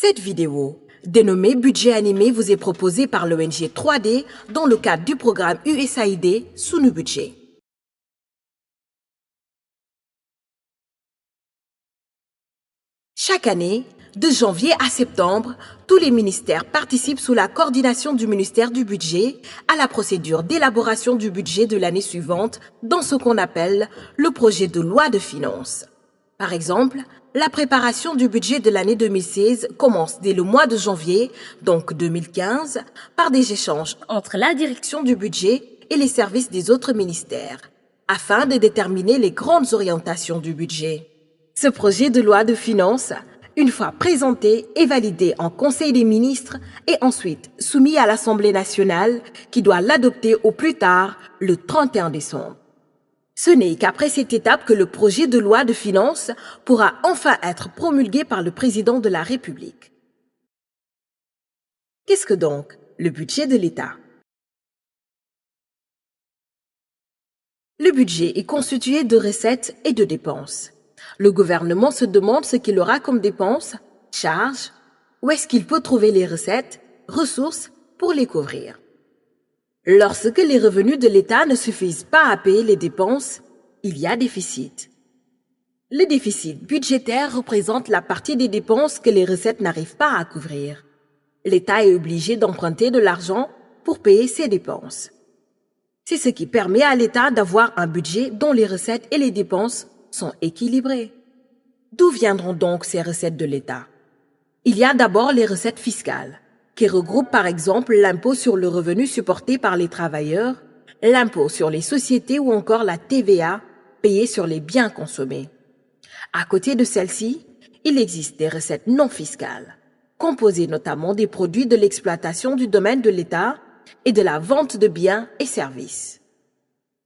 Cette vidéo, dénommée Budget animé, vous est proposée par l'ONG 3D dans le cadre du programme USAID Sunu Budget. Chaque année, de janvier à septembre, tous les ministères participent sous la coordination du ministère du Budget à la procédure d'élaboration du budget de l'année suivante dans ce qu'on appelle le projet de loi de finances. Par exemple, la préparation du budget de l'année 2016 commence dès le mois de janvier, donc 2015, par des échanges entre la direction du budget et les services des autres ministères, afin de déterminer les grandes orientations du budget. Ce projet de loi de finances, une fois présenté, est validé en Conseil des ministres et ensuite soumis à l'Assemblée nationale qui doit l'adopter au plus tard le 31 décembre. Ce n'est qu'après cette étape que le projet de loi de finances pourra enfin être promulgué par le président de la République. Qu'est-ce que donc le budget de l'État? Le budget est constitué de recettes et de dépenses. Le gouvernement se demande ce qu'il aura comme dépenses, charges, où est-ce qu'il peut trouver les recettes, ressources pour les couvrir. Lorsque les revenus de l'État ne suffisent pas à payer les dépenses, il y a déficit. Le déficit budgétaire représente la partie des dépenses que les recettes n'arrivent pas à couvrir. L'État est obligé d'emprunter de l'argent pour payer ses dépenses. C'est ce qui permet à l'État d'avoir un budget dont les recettes et les dépenses sont équilibrées. D'où viendront donc ces recettes de l'État? Il y a d'abord les recettes fiscales, qui regroupe par exemple l'impôt sur le revenu supporté par les travailleurs, l'impôt sur les sociétés ou encore la TVA payée sur les biens consommés. À côté de celles-ci, il existe des recettes non fiscales, composées notamment des produits de l'exploitation du domaine de l'État et de la vente de biens et services.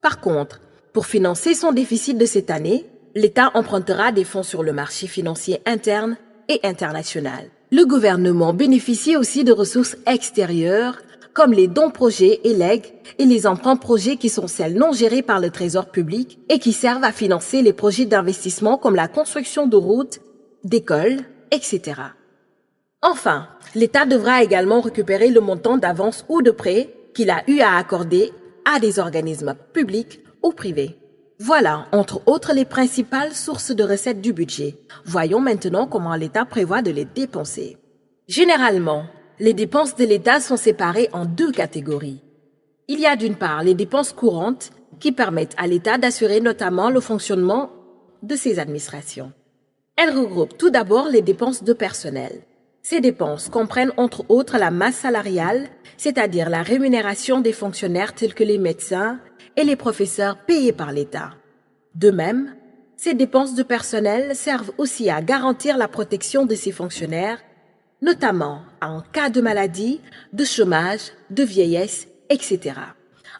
Par contre, pour financer son déficit de cette année, l'État empruntera des fonds sur le marché financier interne et international. Le gouvernement bénéficie aussi de ressources extérieures, comme les dons projets et legs et les emprunts projets qui sont celles non gérées par le Trésor public et qui servent à financer les projets d'investissement comme la construction de routes, d'écoles, etc. Enfin, l'État devra également récupérer le montant d'avance ou de prêt qu'il a eu à accorder à des organismes publics ou privés. Voilà, entre autres, les principales sources de recettes du budget. Voyons maintenant comment l'État prévoit de les dépenser. Généralement, les dépenses de l'État sont séparées en deux catégories. Il y a d'une part les dépenses courantes qui permettent à l'État d'assurer notamment le fonctionnement de ses administrations. Elles regroupent tout d'abord les dépenses de personnel. Ces dépenses comprennent entre autres la masse salariale, c'est-à-dire la rémunération des fonctionnaires tels que les médecins et les professeurs payés par l'État. De même, ces dépenses de personnel servent aussi à garantir la protection de ces fonctionnaires, notamment en cas de maladie, de chômage, de vieillesse, etc.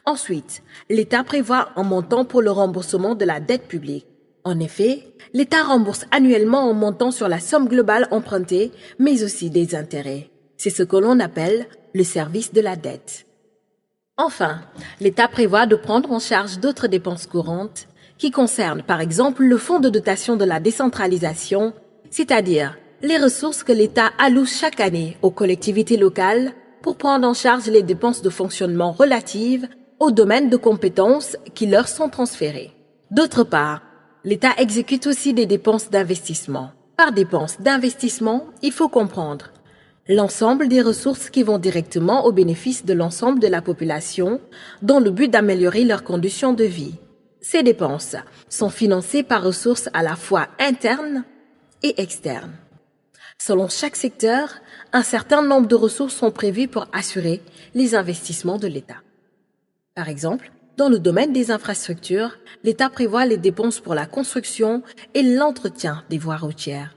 Ensuite, l'État prévoit un montant pour le remboursement de la dette publique. En effet, l'État rembourse annuellement un montant sur la somme globale empruntée, mais aussi des intérêts. C'est ce que l'on appelle le service de la dette. Enfin, l'État prévoit de prendre en charge d'autres dépenses courantes qui concernent par exemple le fonds de dotation de la décentralisation, c'est-à-dire les ressources que l'État alloue chaque année aux collectivités locales pour prendre en charge les dépenses de fonctionnement relatives aux domaines de compétences qui leur sont transférés. D'autre part, l'État exécute aussi des dépenses d'investissement. Par dépenses d'investissement, il faut comprendre l'ensemble des ressources qui vont directement au bénéfice de l'ensemble de la population dans le but d'améliorer leurs conditions de vie. Ces dépenses sont financées par ressources à la fois internes et externes. Selon chaque secteur, un certain nombre de ressources sont prévues pour assurer les investissements de l'État. Par exemple, dans le domaine des infrastructures, l'État prévoit les dépenses pour la construction et l'entretien des voies routières.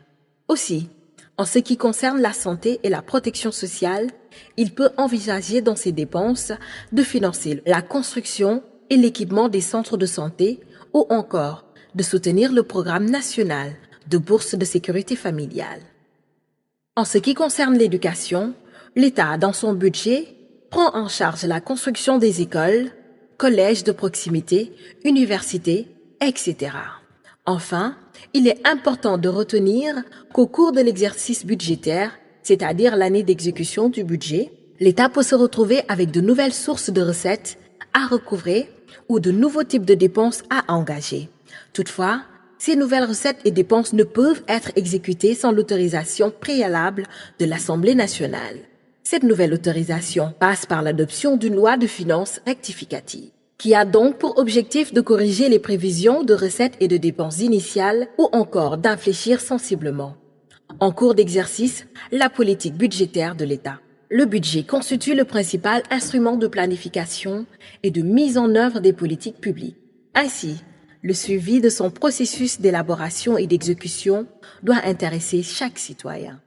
Aussi, en ce qui concerne la santé et la protection sociale, il peut envisager dans ses dépenses de financer la construction et l'équipement des centres de santé ou encore de soutenir le programme national de bourse de sécurité familiale. En ce qui concerne l'éducation, l'État, dans son budget, prend en charge la construction des écoles, collèges de proximité, universités, etc. Enfin, il est important de retenir qu'au cours de l'exercice budgétaire, c'est-à-dire l'année d'exécution du budget, l'État peut se retrouver avec de nouvelles sources de recettes à recouvrer ou de nouveaux types de dépenses à engager. Toutefois, ces nouvelles recettes et dépenses ne peuvent être exécutées sans l'autorisation préalable de l'Assemblée nationale. Cette nouvelle autorisation passe par l'adoption d'une loi de finances rectificative, qui a donc pour objectif de corriger les prévisions de recettes et de dépenses initiales ou encore d'infléchir sensiblement, en cours d'exercice, la politique budgétaire de l'État. Le budget constitue le principal instrument de planification et de mise en œuvre des politiques publiques. Ainsi, le suivi de son processus d'élaboration et d'exécution doit intéresser chaque citoyen.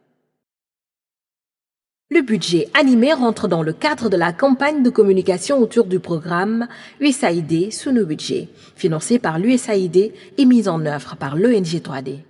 Le budget animé rentre dans le cadre de la campagne de communication autour du programme USAID sous nos budgets, financé par l'USAID et mis en œuvre par l'ONG 3D.